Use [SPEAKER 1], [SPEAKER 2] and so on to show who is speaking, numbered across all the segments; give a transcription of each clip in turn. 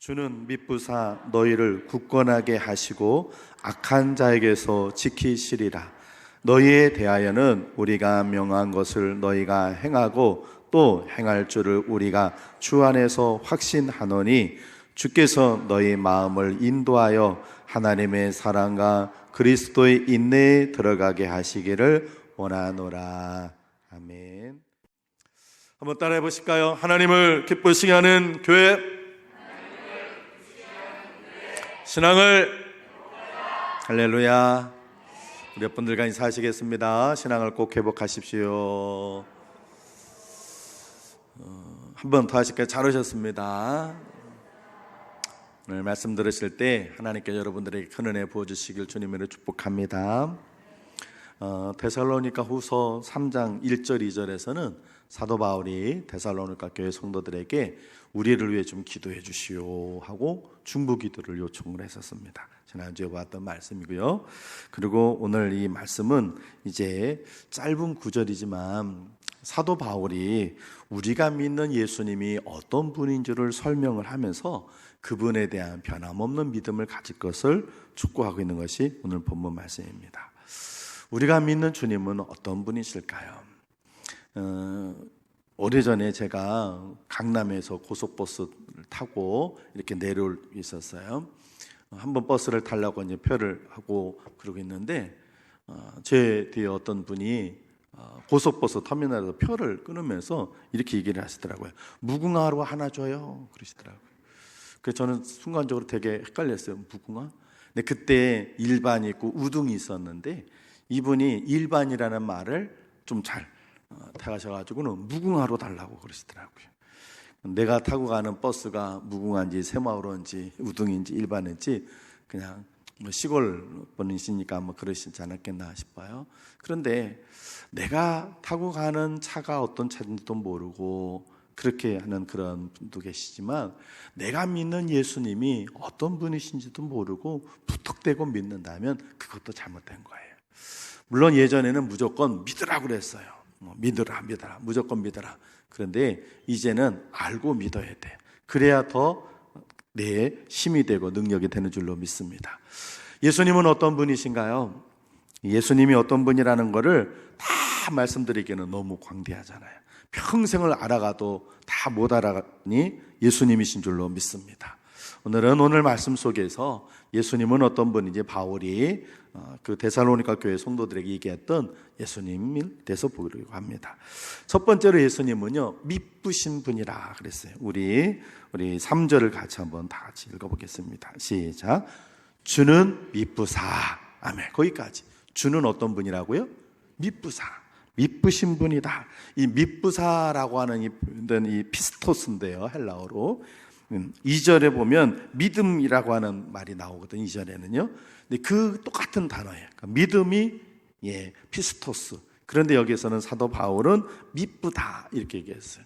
[SPEAKER 1] 주는 미쁘사 너희를 굳건하게 하시고 악한 자에게서 지키시리라. 너희에 대하여는 우리가 명한 것을 너희가 행하고 또 행할 줄을 우리가 주 안에서 확신하노니 주께서 너희 마음을 인도하여 하나님의 사랑과 그리스도의 인내에 들어가게 하시기를 원하노라. 아멘. 한번 따라해 보실까요? 하나님을 기쁘시게 하는 교회, 신앙을 할렐루야. 우리 여러분들과 인사하시겠습니다. 신앙을 꼭 회복하십시오. 한 번 더 하실까요? 잘 오셨습니다. 오늘 말씀 들으실 때 하나님께 여러분들에게 큰 은혜 부어주시길 주님으로 축복합니다. 데살로니가 후서 3장 1절 2절에서는 사도 바울이 데살로니가 교회 성도들에게 우리를 위해 좀 기도해 주시오 하고 중보 기도를 요청을 했었습니다. 지난주에 봤던 말씀이고요. 그리고 오늘 이 말씀은 이제 짧은 구절이지만 사도 바울이 우리가 믿는 예수님이 어떤 분인 줄을 설명을 하면서 그분에 대한 변함없는 믿음을 가질 것을 촉구하고 있는 것이 오늘 본문 말씀입니다. 우리가 믿는 주님은 어떤 분이실까요? 오래전에 제가 강남에서 고속버스를 타고 이렇게 내려올 있었어요. 한번 버스를 타려고 이제 표를 하고 그러고 있는데 제 뒤에 어떤 분이 고속버스 터미널에서 표를 끊으면서 이렇게 얘기를 하시더라고요. 무궁화로 하나 줘요 그러시더라고요. 그래서 저는 순간적으로 되게 헷갈렸어요. 무궁화? 근데 그때 일반이 있고 우등이 있었는데 이분이 일반이라는 말을 좀 잘 타가셔가지고는 무궁화로 달라고 그러시더라고요. 내가 타고 가는 버스가 무궁화인지 새마을호인지 우등인지 일반인지 그냥 뭐 시골 분이시니까 뭐 그러시지 않았겠나 싶어요. 그런데 내가 타고 가는 차가 어떤 차인지도 모르고 그렇게 하는 그런 분도 계시지만 내가 믿는 예수님이 어떤 분이신지도 모르고 부탁대고 믿는다면 그것도 잘못된 거예요. 물론 예전에는 무조건 믿으라고 그랬어요. 믿으라 무조건 믿어라. 그런데 이제는 알고 믿어야 돼. 그래야 더 내 힘이 되고 능력이 되는 줄로 믿습니다. 예수님은 어떤 분이신가요? 예수님이 어떤 분이라는 거를 다 말씀드리기는 너무 광대하잖아요. 평생을 알아가도 다 못 알아가니 예수님이신 줄로 믿습니다. 오늘은 오늘 말씀 속에서 예수님은 어떤 분인지 바울이 그 데살로니가 교회 성도들에게 얘기했던 예수님에 대해서 보려고 합니다. 첫 번째로 예수님은요 미쁘신 분이라 그랬어요. 우리 3절을 같이 한번 다 같이 읽어보겠습니다. 시작. 주는 미쁘사. 아멘. 거기까지. 주는 어떤 분이라고요? 미쁘사. 미쁘신 분이다. 이 미쁘사라고 하는 이 피스토스인데요, 헬라어로 2절에 보면 믿음이라고 하는 말이 나오거든요. 2절에는요. 근데 그 똑같은 단어예요. 그러니까 믿음이 피스토스. 그런데 여기서는 사도 바울은 미쁘다 이렇게 얘기했어요.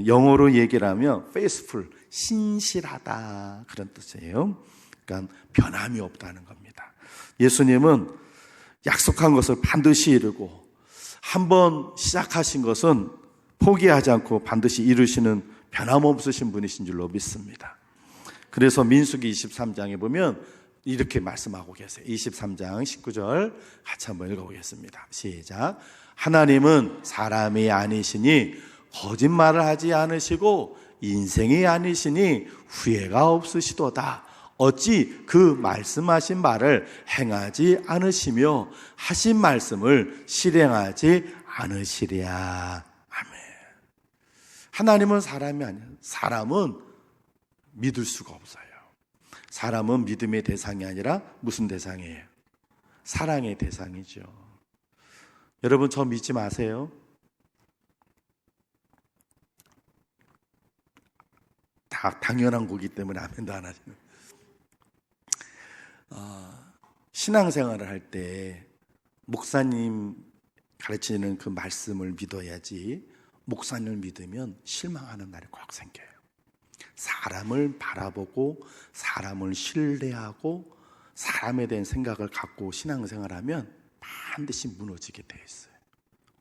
[SPEAKER 1] 영어로 얘기를 하면 faithful, 신실하다 그런 뜻이에요. 그러니까 변함이 없다는 겁니다. 예수님은 약속한 것을 반드시 이루고 한번 시작하신 것은 포기하지 않고 반드시 이루시는 변함없으신 분이신 줄로 믿습니다. 그래서 민수기 23장에 보면 이렇게 말씀하고 계세요. 23장 19절 같이 한번 읽어보겠습니다. 시작. 하나님은 사람이 아니시니 거짓말을 하지 않으시고 인생이 아니시니 후회가 없으시도다. 어찌 그 말씀하신 말을 행하지 않으시며 하신 말씀을 실행하지 않으시랴. 아멘. 하나님은 사람이 아니에요. 사람은 믿을 수가 없어요. 사람은 믿음의 대상이 아니라 무슨 대상이에요? 사랑의 대상이죠. 여러분 저 믿지 마세요. 다 당연한 거기 때문에 아멘도 안 하시는. 신앙생활을 할 때 목사님 가르치는 그 말씀을 믿어야지 목사님을 믿으면 실망하는 날이 꼭 생겨요. 사람을 바라보고 사람을 신뢰하고 사람에 대한 생각을 갖고 신앙생활하면 반드시 무너지게 돼 있어요.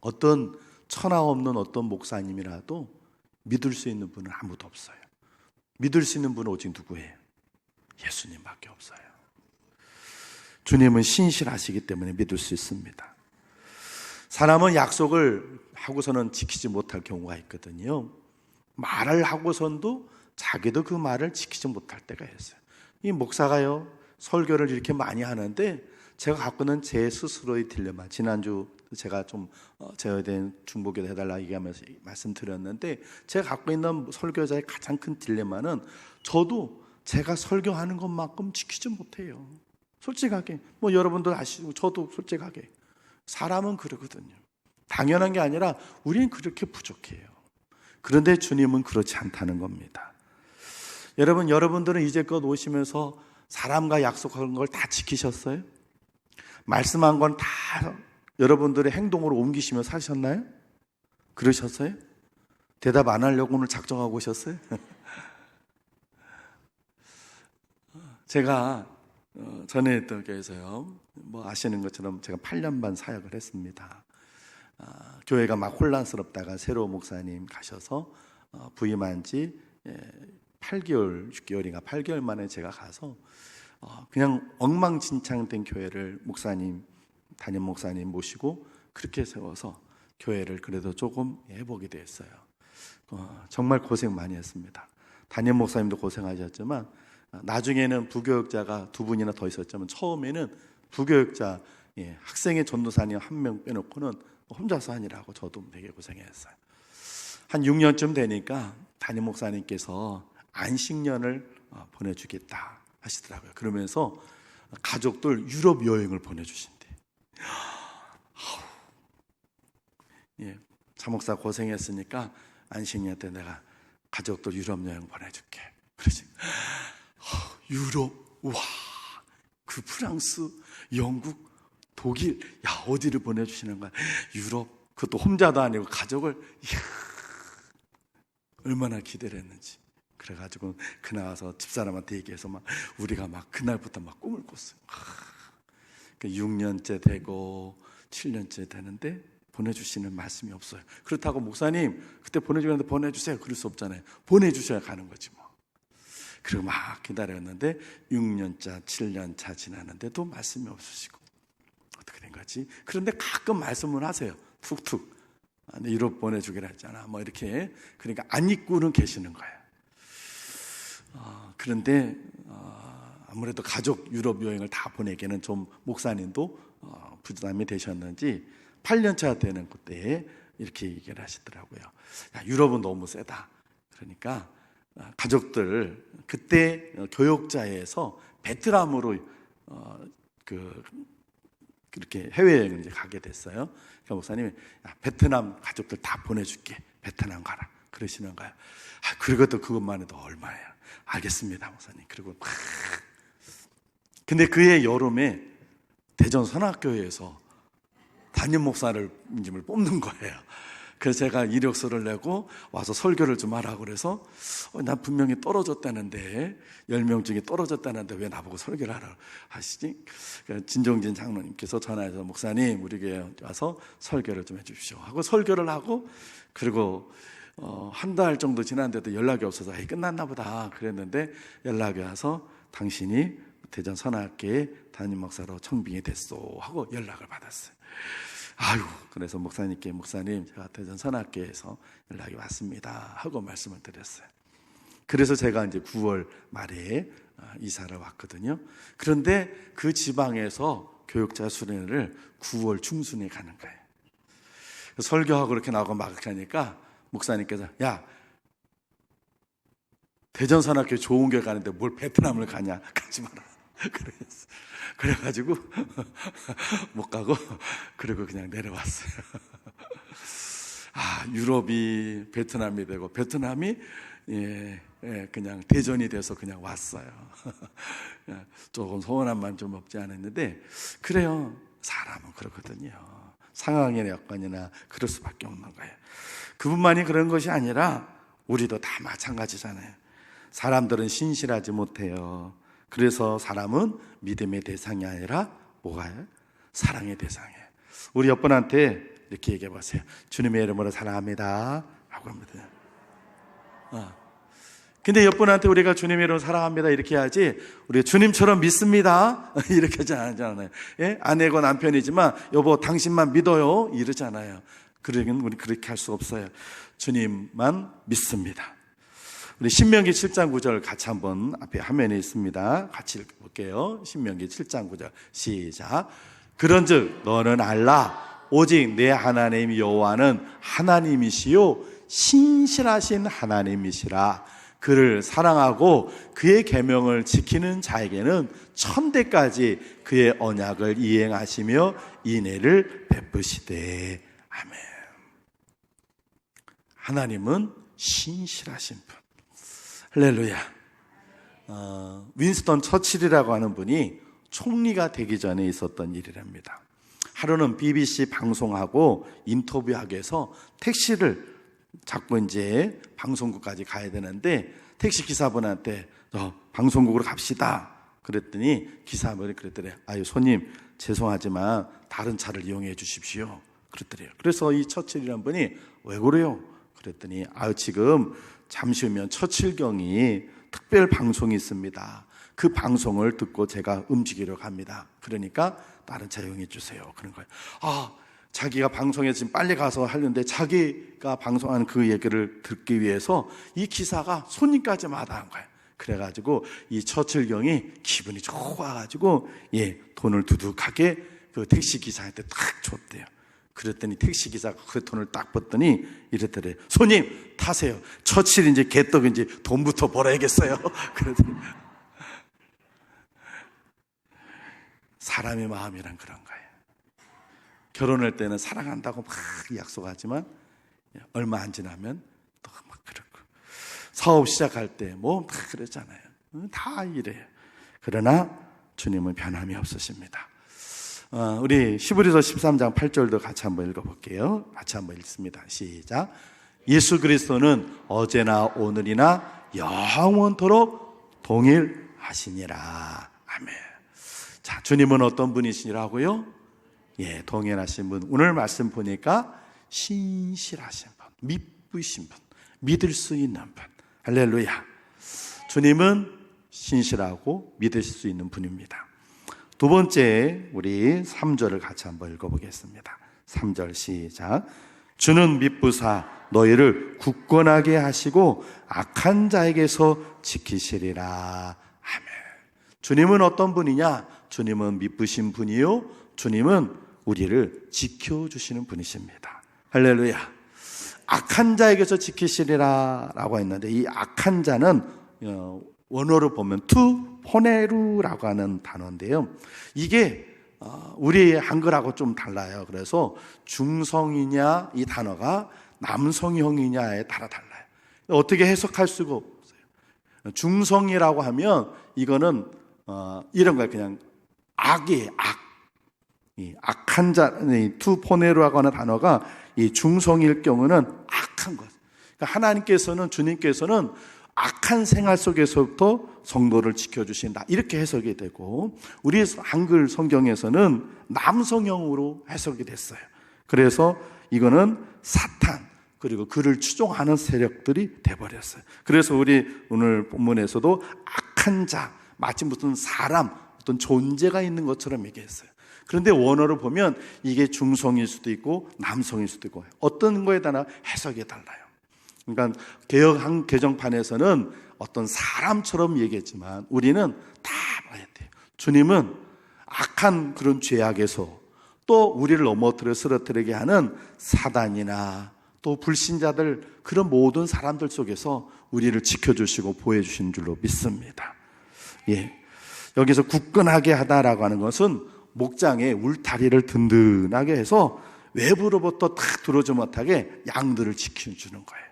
[SPEAKER 1] 어떤 천하 없는 어떤 목사님이라도 믿을 수 있는 분은 아무도 없어요. 믿을 수 있는 분은 오직 누구예요? 예수님밖에 없어요. 주님은 신실하시기 때문에 믿을 수 있습니다. 사람은 약속을 하고서는 지키지 못할 경우가 있거든요. 말을 하고선도 자기도 그 말을 지키지 못할 때가 있어요. 이 목사가요, 설교를 이렇게 많이 하는데 제가 갖고 있는 제 스스로의 딜레마, 지난주 제가 좀 제어에 대한 중보기도 해달라 얘기하면서 말씀드렸는데, 제가 갖고 있는 설교자의 가장 큰 딜레마는 저도 제가 설교하는 것만큼 지키지 못해요. 솔직하게, 뭐 여러분도 아시고 저도 솔직하게 사람은 그러거든요. 당연한 게 아니라 우리는 그렇게 부족해요. 그런데 주님은 그렇지 않다는 겁니다. 여러분들은 이제껏 오시면서 사람과 약속한 걸 다 지키셨어요? 말씀한 건 다 여러분들의 행동으로 옮기시며 사셨나요? 그러셨어요? 대답 안 하려고 오늘 작정하고 오셨어요? 제가 전에 있던 교회에서요, 뭐 아시는 것처럼 제가 8년 반 사역을 했습니다. 교회가 막 혼란스럽다가 새로 목사님 가셔서 부임한 지 8개월, 6개월인가 8개월 만에 제가 가서 그냥 엉망진창된 교회를 담임 목사님 모시고 그렇게 세워서 교회를 그래도 조금 해보게 됐어요. 정말 고생 많이 했습니다. 담임 목사님도 고생하셨지만 나중에는 부교육자가 2분이나 더 있었지만 처음에는 부교육자 학생의 전도사님 1명 빼놓고는 혼자서 하느라고 저도 되게 고생했어요. 한 6년쯤 되니까 담임 목사님께서 안식년을 보내주겠다 하시더라고요. 그러면서 가족들 유럽 여행을 보내주신대. 차목사 고생했으니까 안식년 때 내가 가족들 유럽 여행 보내줄게. 그러지. 유럽, 와, 그 프랑스, 영국, 독일, 야, 어디를 보내주시는 거야? 유럽, 그것도 혼자도 아니고 가족을, 이야, 얼마나 기대를 했는지. 그래가지고 그 나와서 집사람한테 얘기해서 막 우리가 막 그날부터 막 꿈을 꿨어요. 6년째 되고 7년째 되는데 보내주시는 말씀이 없어요. 그렇다고 목사님 그때 보내주는데 보내주세요, 그럴 수 없잖아요. 보내주셔야 가는 거지 뭐. 그리고 막 기다렸는데 6년차 7년차 지났는데도 말씀이 없으시고 어떻게 된 거지? 그런데 가끔 말씀을 하세요. 툭툭. 유럽 보내주기로 했잖아 뭐 이렇게. 그러니까 안 잊고는 계시는 거예요. 그런데 아무래도 가족 유럽 여행을 다 보내기에는 좀 목사님도 부담이 되셨는지 8년차 되는 그때 이렇게 얘기를 하시더라고요. 야, 유럽은 너무 세다. 그러니까 가족들 그때 교역자에서 베트남으로 그렇게 해외여행을 이제 가게 됐어요. 그러니까 목사님이 야, 베트남 가족들 다 보내줄게. 베트남 가라. 그러시는 거예요. 그리고도 그것만 해도 얼마예요? 알겠습니다, 목사님. 그리고 막. 근데 그해 여름에 대전 선악교회에서 담임 목사를 뽑는 거예요. 그래서 제가 이력서를 내고 와서 설교를 좀 하라고 그래서 난 분명히 떨어졌다는데 10명 중에 떨어졌다는데 왜 나보고 설교를 하라고 하시지? 진정진 장로님께서 전화해서 목사님 우리 교회 와서 설교를 좀 해주십시오 하고 설교를 하고, 그리고 한 달 정도 지났는데도 연락이 없어서 끝났나 보다 그랬는데 연락이 와서 당신이 대전 선악교회 담임 목사로 청빙이 됐소 하고 연락을 받았어요. 아유, 그래서 목사님께 목사님 제가 대전 선악교회에서 연락이 왔습니다 하고 말씀을 드렸어요. 그래서 제가 이제 9월 말에 이사를 왔거든요. 그런데 그 지방에서 교육자 수련회를 9월 중순에 가는 거예요. 설교하고 그렇게 나오고 막 하니까 목사님께서 야, 대전 선악교회 좋은 교회 가는데 뭘 베트남을 가냐, 가지 마라 그래가지고 못 가고 그리고 그냥 내려왔어요. 유럽이 베트남이 되고 베트남이 그냥 대전이 돼서 그냥 왔어요. 조금 서운한 마음 좀 없지 않았는데, 그래요. 사람은 그렇거든요. 상황의 여건이나 그럴 수밖에 없는 거예요. 그분만이 그런 것이 아니라 우리도 다 마찬가지잖아요. 사람들은 신실하지 못해요. 그래서 사람은 믿음의 대상이 아니라 뭐가요? 사랑의 대상이에요. 우리 옆분한테 이렇게 얘기해 보세요. 주님의 이름으로 사랑합니다 하고 합니다. 근데 옆분한테 우리가 주님의 이름 사랑합니다 이렇게 해야지, 우리가 주님처럼 믿습니다 이렇게 하지 않잖아요. 예? 아내고 남편이지만 여보 당신만 믿어요 이러잖아요. 그러긴 우리 그렇게 할 수 없어요. 주님만 믿습니다. 우리 신명기 7장 9절 같이 한번 앞에 화면에 있습니다. 같이 읽어볼게요. 신명기 7장 9절 시작. 그런즉 너는 알라 오직 내 하나님 여호와는 하나님이시요 신실하신 하나님이시라. 그를 사랑하고 그의 계명을 지키는 자에게는 천대까지 그의 언약을 이행하시며 인애를 베푸시되. 아멘. 하나님은 신실하신 분. 할렐루야. 윈스턴 처칠이라고 하는 분이 총리가 되기 전에 있었던 일이랍니다. 하루는 BBC 방송하고 인터뷰하기 위해서 택시를 자꾸 이제 방송국까지 가야 되는데 택시 기사분한테 방송국으로 갑시다 그랬더니 기사분이 그랬더래요. 아유 손님 죄송하지만 다른 차를 이용해 주십시오 그랬더래요. 그래서 이 처칠이라는 분이 왜 그래요? 그랬더니 지금 잠시 후면 처칠경이 특별 방송이 있습니다. 그 방송을 듣고 제가 움직이러 갑니다. 그러니까 다른 차 이용해 주세요. 그런 거예요. 자기가 방송에 지금 빨리 가서 하려는데 자기가 방송하는 그 얘기를 듣기 위해서 이 기사가 손님까지 마다한 거예요. 그래가지고 이 처칠경이 기분이 좋아가지고 돈을 두둑하게 그 택시 기사한테 딱 줬대요. 그랬더니 택시 기사가 그 돈을 딱 받더니 이랬더래요. 손님 타세요. 처칠 이제 개떡인지 돈부터 벌어야겠어요. 그러더니 사람의 마음이란 그런 거예요. 결혼할 때는 사랑한다고 막 약속하지만 얼마 안 지나면 또 막 그렇고, 사업 시작할 때 뭐 다 그러잖아요. 다 이래요. 그러나 주님은 변함이 없으십니다. 우리 히브리서 13장 8절도 같이 한번 읽어볼게요. 같이 한번 읽습니다. 시작. 예수 그리스도는 어제나 오늘이나 영원토록 동일하시니라. 아멘. 자, 주님은 어떤 분이시라고요? 동일하신 분. 오늘 말씀 보니까 신실하신 분, 믿으신 분, 믿을 수 있는 분. 할렐루야. 주님은 신실하고 믿으실 수 있는 분입니다. 두 번째, 우리 3절을 같이 한번 읽어보겠습니다. 3절 시작. 주는 믿부사 너희를 굳건하게 하시고 악한 자에게서 지키시리라. 아멘. 주님은 어떤 분이냐? 주님은 믿으신 분이요, 주님은 우리를 지켜주시는 분이십니다. 할렐루야. 악한 자에게서 지키시리라 라고 했는데, 이 악한 자는 원어로 보면 투포네루라고 하는 단어인데요, 이게 우리 한글하고 좀 달라요. 그래서 중성이냐 이 단어가 남성형이냐에 따라 달라요. 어떻게 해석할 수가 없어요. 중성이라고 하면 이거는 이런 거예요. 그냥 악이에요. 이 악한 자, 투포네루라고 하는 단어가 이 중성일 경우는 악한 것. 그러니까 하나님께서는, 주님께서는 악한 생활 속에서부터 성도를 지켜주신다, 이렇게 해석이 되고, 우리 한글 성경에서는 남성형으로 해석이 됐어요. 그래서 이거는 사탄, 그리고 그를 추종하는 세력들이 돼버렸어요. 그래서 우리 오늘 본문에서도 악한 자, 마치 무슨 사람, 어떤 존재가 있는 것처럼 얘기했어요. 그런데 원어를 보면 이게 중성일 수도 있고 남성일 수도 있고 어떤 거에 따라 해석이 달라요. 그러니까 개역 개정판에서는 어떤 사람처럼 얘기했지만 우리는 다 봐야 돼요. 주님은 악한 그런 죄악에서, 또 우리를 넘어뜨려 쓰러뜨리게 하는 사단이나 또 불신자들, 그런 모든 사람들 속에서 우리를 지켜주시고 보호해주시는 줄로 믿습니다. 여기서 굳건하게 하다라고 하는 것은 목장에 울타리를 든든하게 해서 외부로부터 탁 들어오지 못하게 양들을 지켜주는 거예요.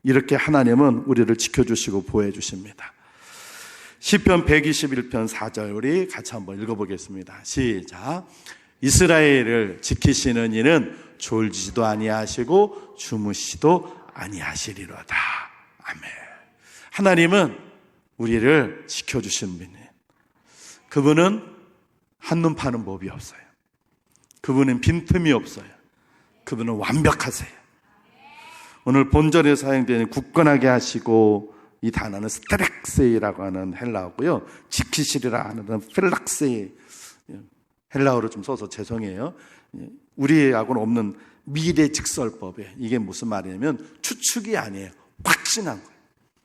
[SPEAKER 1] 이렇게 하나님은 우리를 지켜주시고 보호해 주십니다. 시편 121편 4절 우리 같이 한번 읽어보겠습니다. 시작. 이스라엘을 지키시는 이는 졸지도 아니하시고 주무시도 아니하시리로다. 아멘. 하나님은 우리를 지켜주시는 분이에요. 그분은 한눈 파는 법이 없어요. 그분은 빈틈이 없어요. 그분은 완벽하세요. 오늘 본절에 사용되는 굳건하게 하시고 이 단어는 스테렉세이라고 하는 헬라어고요. 지키시리라 하는 펠락세이, 헬라어로 좀 써서 죄송해요. 우리하고는 없는 미래 직설법에, 이게 무슨 말이냐면 추측이 아니에요. 확신한 거예요.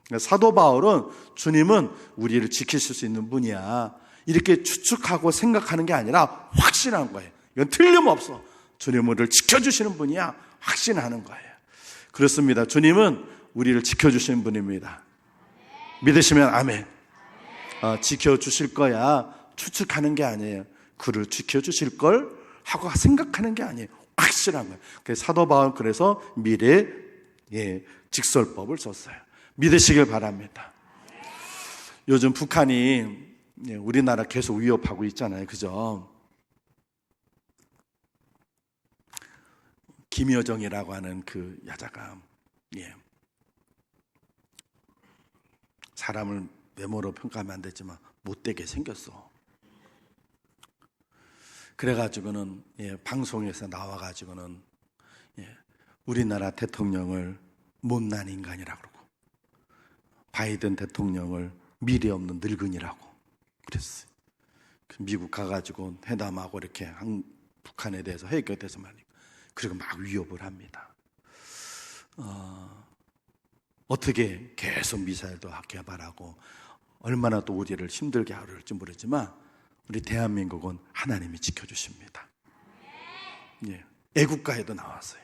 [SPEAKER 1] 그러니까 사도 바울은 주님은 우리를 지키실 수 있는 분이야, 이렇게 추측하고 생각하는 게 아니라 확신한 거예요. 이건 틀림없어. 주님은 우리를 지켜주시는 분이야, 확신하는 거예요. 그렇습니다. 주님은 우리를 지켜주시는 분입니다. 믿으시면 아멘. 지켜주실 거야 추측하는 게 아니에요. 그를 지켜주실 걸 하고 생각하는 게 아니에요. 확실한 거예요. 그래서 사도 바울 그래서 미래 직설법을 썼어요. 믿으시길 바랍니다. 요즘 북한이 우리나라 계속 위협하고 있잖아요. 그죠? 김여정이라고 하는 그 여자가 사람을 외모로 평가하면 안 되지만 못되게 생겼어. 그래가지고는 방송에서 나와가지고는 우리나라 대통령을 못난 인간이라고 그러고 바이든 대통령을 미래 없는 늙은이라고 그랬어요. 미국 가가지고 회담하고 이렇게 북한에 대해서 해결돼서 말이에요. 그리고 막 위협을 합니다. 어떻게 계속 미사일도 개발하고 얼마나 또 우리를 힘들게 하려할지 모르지만 우리 대한민국은 하나님이 지켜주십니다. 애국가에도 나왔어요.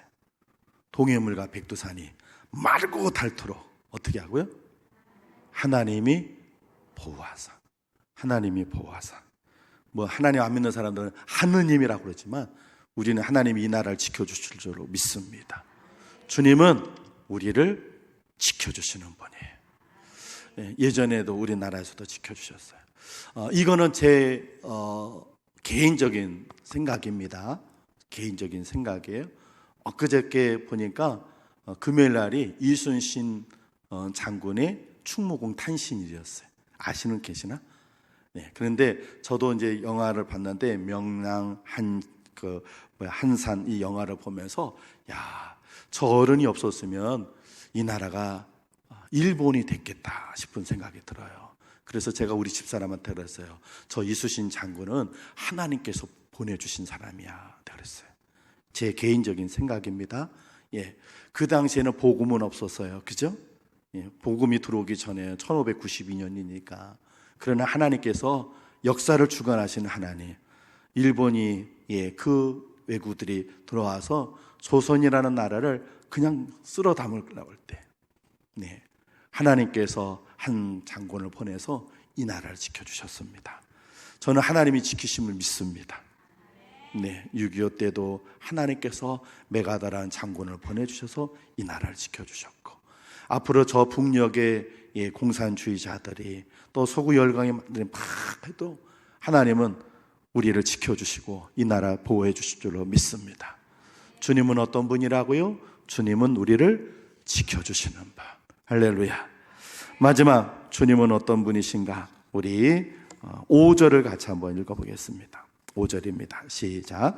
[SPEAKER 1] 동해물과 백두산이 마르고 닳도록 어떻게 하고요? 하나님이 보호하사. 하나님이 보호하사. 뭐 하나님 안 믿는 사람들은 하느님이라고 그러지만 우리는 하나님이 이 나라를 지켜주실 줄 믿습니다. 주님은 우리를 지켜주시는 분이에요. 예전에도 우리나라에서도 지켜주셨어요. 이거는 제 개인적인 생각입니다. 개인적인 생각이에요. 엊그저께 보니까 금요일 날이 이순신 장군의 충무공 탄신일이었어요. 아시는 계시나? 그런데 저도 이제 영화를 봤는데 명랑 한산 이 영화를 보면서 저 어른이 없었으면 이 나라가 일본이 됐겠다 싶은 생각이 들어요. 그래서 제가 우리 집사람한테 그랬어요. 저 이순신 장군은 하나님께서 보내주신 사람이야 그랬어요. 제 개인적인 생각입니다. 그 당시에는 복음은 없었어요. 그죠? 복음이 들어오기 전에 1592년이니까. 그러나 하나님께서 역사를 주관하시는 하나님, 일본이 그 왜구들이 들어와서 조선이라는 나라를 그냥 쓸어 담으려고 할 때 하나님께서 한 장군을 보내서 이 나라를 지켜주셨습니다. 저는 하나님이 지키심을 믿습니다. 6.25 때도 하나님께서 메가다라는 장군을 보내주셔서 이 나라를 지켜주셨고, 앞으로 저 북녘의 공산주의자들이 또 서구 열강이 막 해도 하나님은 우리를 지켜주시고 이 나라 보호해 주실 줄로 믿습니다. 주님은 어떤 분이라고요? 주님은 우리를 지켜주시는 분. 할렐루야. 마지막, 주님은 어떤 분이신가? 우리 5절을 같이 한번 읽어보겠습니다. 5절입니다. 시작.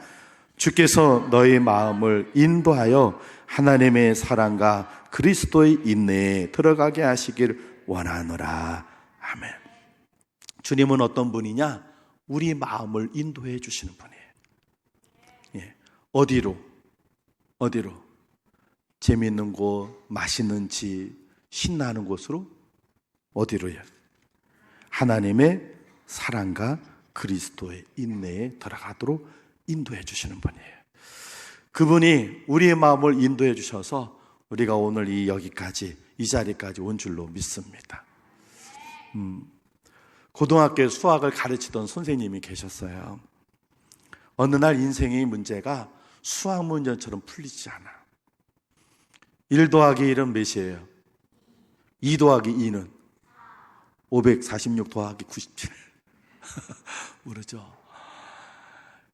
[SPEAKER 1] 주께서 너희 마음을 인도하여 하나님의 사랑과 그리스도의 인내에 들어가게 하시길 원하노라. 아멘. 주님은 어떤 분이냐? 우리 마음을 인도해 주시는 분이에요. 어디로? 재미있는 곳, 맛있는 집, 신나는 곳으로? 어디로요? 하나님의 사랑과 그리스도의 인내에 들어가도록 인도해 주시는 분이에요. 그분이 우리의 마음을 인도해 주셔서 우리가 오늘 여기까지, 이 자리까지 온 줄로 믿습니다. 고등학교 수학을 가르치던 선생님이 계셨어요. 어느 날 인생의 문제가 수학 문제처럼 풀리지 않아. 1 더하기 1은 몇이에요? 2 더하기 2는 546 더하기 97. 모르죠?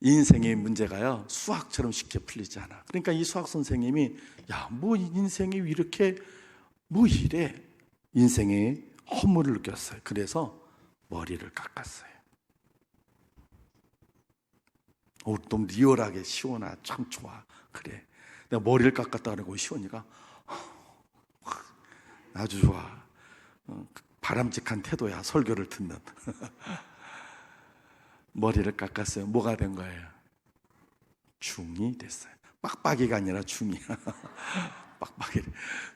[SPEAKER 1] 인생의 문제가요, 수학처럼 쉽게 풀리지 않아. 그러니까 이 수학 선생님이 인생이 이렇게 이래? 인생의 허물을 느꼈어요. 그래서 머리를 깎았어요. 너무 리얼하게 시원하, 참 좋아. 그래. 내가 머리를 깎았다 그러고 시원이가 아주 좋아. 바람직한 태도야, 설교를 듣는. 머리를 깎았어요. 뭐가 된 거예요? 중이 됐어요. 빡빡이가 아니라 중이야. 빡빡이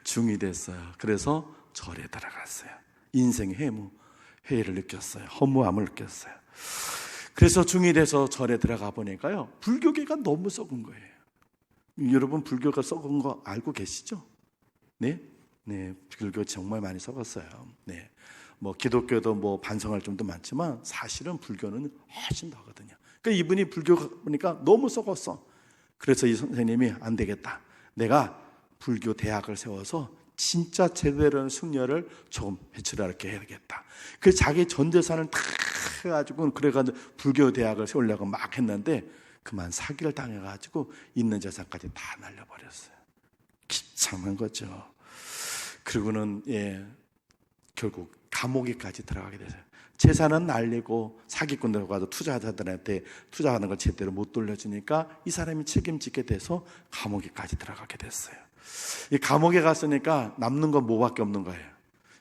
[SPEAKER 1] 중이 됐어요. 그래서 절에 들어갔어요. 인생 회의를 느꼈어요. 허무함을 느꼈어요. 그래서 중이 돼서 절에 들어가 보니까요, 불교계가 너무 썩은 거예요. 여러분, 불교가 썩은 거 알고 계시죠? 네? 네, 불교 정말 많이 썩었어요. 네. 뭐 기독교도 뭐 반성할 점도 많지만 사실은 불교는 훨씬 더 하거든요. 그러니까 이분이 불교 보니까 너무 썩었어. 그래서 이 선생님이 안 되겠다. 내가 불교 대학을 세워서 진짜 제대로 된 승려를 조금 배출하게 해야겠다. 그래서 자기 전 재산을 다 해가지고 그래가지고 불교 대학을 세우려고 막 했는데 그만 사기를 당해가지고 있는 재산까지 다 날려버렸어요. 기참한 거죠. 그리고는 결국 감옥에까지 들어가게 됐어요. 재산은 날리고 사기꾼들 가서 투자자들한테 투자하는 걸 제대로 못 돌려주니까 이 사람이 책임지게 돼서 감옥에까지 들어가게 됐어요. 이 감옥에 갔으니까 남는 건 뭐밖에 없는 거예요?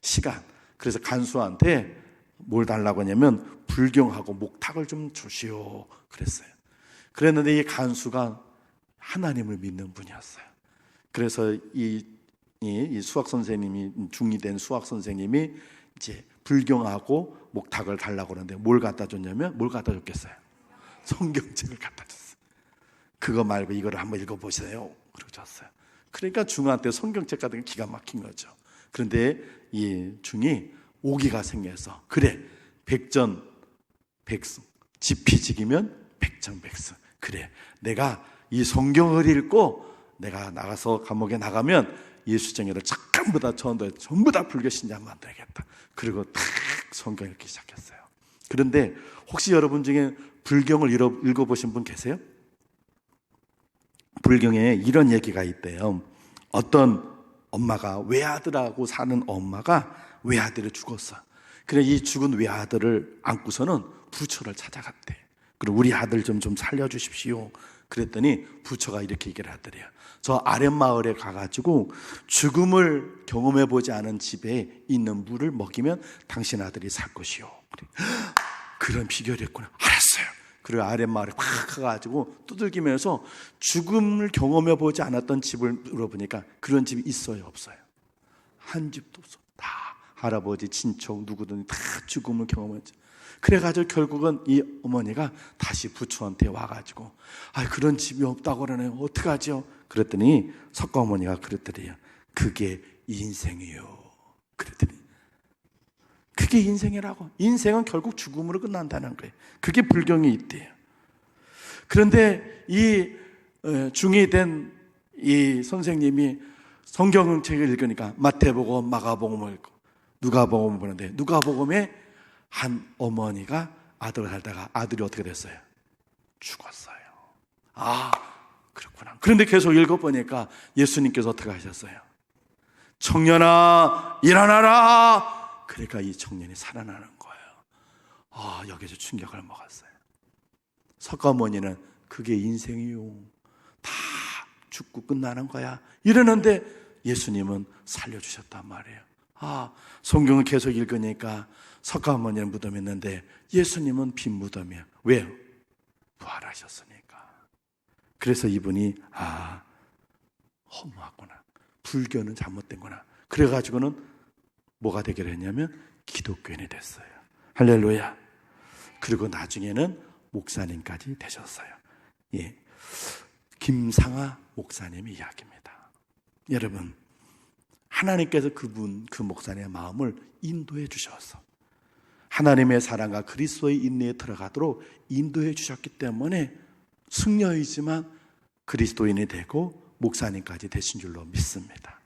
[SPEAKER 1] 시간. 그래서 간수한테 뭘 달라고 하냐면 불경하고 목탁을 좀 주시오 그랬어요. 그랬는데 이 간수가 하나님을 믿는 분이었어요. 그래서 이 수학 선생님이, 중이 된 수학 선생님이 이제 불경하고 목탁을 달라고 하는데 뭘 갖다 줬냐면, 뭘 갖다 줬겠어요? 성경책을 갖다 줬어요. 그거 말고 이거를 한번 읽어보세요. 그러고 줬어요. 그러니까 중한테 성경책 같은 게 기가 막힌 거죠. 그런데 이 중이 오기가 생겨서, 그래, 백전백승, 지피지기면 백전백승. 그래, 내가 이 성경을 읽고 내가 나가서 감옥에 나가면 예수쟁이를 전부 다 전부 다 불교 신자 만들겠다. 그리고 탁 성경 읽기 시작했어요. 그런데 혹시 여러분 중에 불경을 읽어보신 분 계세요? 불경에 이런 얘기가 있대요. 어떤 엄마가, 외아들하고 사는 엄마가 외아들이 죽었어. 그래, 이 죽은 외아들을 안고서는 부처를 찾아갔대. 그리고 우리 아들 좀 살려주십시오. 그랬더니 부처가 이렇게 얘기를 하더래요. 저 아랫마을에 가가지고 죽음을 경험해보지 않은 집에 있는 물을 먹이면 당신 아들이 살 것이요. 그런 비결이 있구나. 알았어요. 그리고 아랫마을에 확 가가지고 두들기면서 죽음을 경험해보지 않았던 집을 물어보니까 그런 집이 있어요, 없어요? 한 집도 없어. 다 할아버지, 친척, 누구든 다 죽음을 경험했죠. 그래가지고 결국은 이 어머니가 다시 부처한테 와가지고, 그런 집이 없다고 그러네요. 어떡하죠? 그랬더니 석가 어머니가 그랬더래요. 그게 인생이요. 그랬더니 그게 인생이라고. 인생은 결국 죽음으로 끝난다는 거예요. 그게 불경이 있대요. 그런데 이 중이 된 이 선생님이 성경책을 읽으니까 마태복음, 마가복음을 읽고 누가복음을 보는데, 누가복음에 한 어머니가 아들을 살다가 아들이 어떻게 됐어요? 죽었어요. 그렇구나. 그런데 계속 읽어보니까 예수님께서 어떻게 하셨어요? 청년아, 일어나라! 그러니까 이 청년이 살아나는 거예요. 여기서 충격을 먹었어요. 석가모니는 그게 인생이요. 다 죽고 끝나는 거야. 이러는데 예수님은 살려주셨단 말이에요. 성경을 계속 읽으니까 석가모니는 무덤이 있는데 예수님은 빈 무덤이에요. 왜요? 부활하셨으니까. 그래서 이분이 허무하구나. 불교는 잘못된구나. 그래가지고는 뭐가 되기로 했냐면 기독교인이 됐어요. 할렐루야. 그리고 나중에는 목사님까지 되셨어요. 김상아 목사님의 이야기입니다. 여러분, 하나님께서 그 목사님의 마음을 인도해 주셔서 하나님의 사랑과 그리스도의 인내에 들어가도록 인도해 주셨기 때문에 승려이지만 그리스도인이 되고 목사님까지 되신 줄로 믿습니다.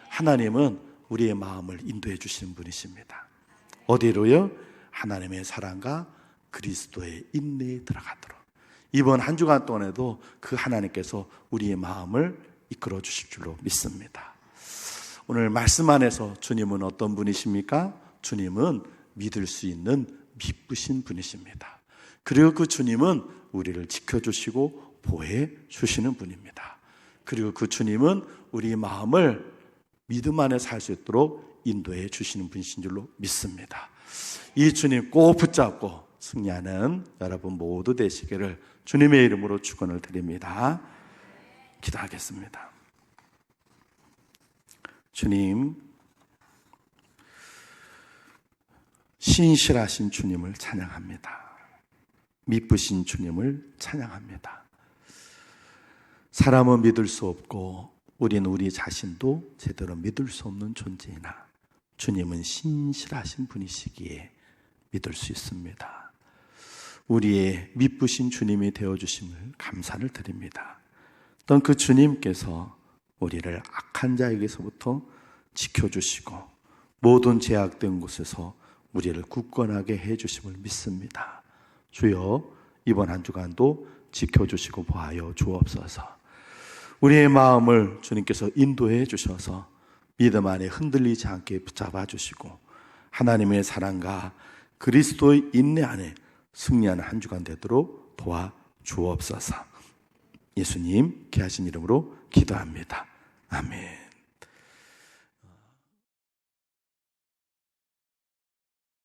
[SPEAKER 1] 하나님은 우리의 마음을 인도해 주시는 분이십니다. 어디로요? 하나님의 사랑과 그리스도의 인내에 들어가도록. 이번 한 주간 동안에도 그 하나님께서 우리의 마음을 이끌어 주실 줄로 믿습니다. 오늘 말씀 안에서 주님은 어떤 분이십니까? 주님은 믿을 수 있는 미쁘신 분이십니다. 그리고 그 주님은 우리를 지켜주시고 보호해 주시는 분입니다. 그리고 그 주님은 우리 마음을 믿음 안에 살 수 있도록 인도해 주시는 분이신 줄로 믿습니다. 이 주님 꼭 붙잡고 승리하는 여러분 모두 되시기를 주님의 이름으로 축원을 드립니다. 기도하겠습니다. 주님, 신실하신 주님을 찬양합니다. 미쁘신 주님을 찬양합니다. 사람은 믿을 수 없고 우리는 우리 자신도 제대로 믿을 수 없는 존재이나 주님은 신실하신 분이시기에 믿을 수 있습니다. 우리의 미쁘신 주님이 되어주심을 감사를 드립니다. 또한 그 주님께서 우리를 악한 자에게서부터 지켜주시고 모든 제약된 곳에서 우리를 굳건하게 해주심을 믿습니다. 주여, 이번 한 주간도 지켜주시고 보하여 주옵소서. 우리의 마음을 주님께서 인도해 주셔서 믿음 안에 흔들리지 않게 붙잡아 주시고 하나님의 사랑과 그리스도의 인내 안에 승리하는 한 주간 되도록 도와 주옵소서. 예수님 귀하신 이름으로 기도합니다. 아멘.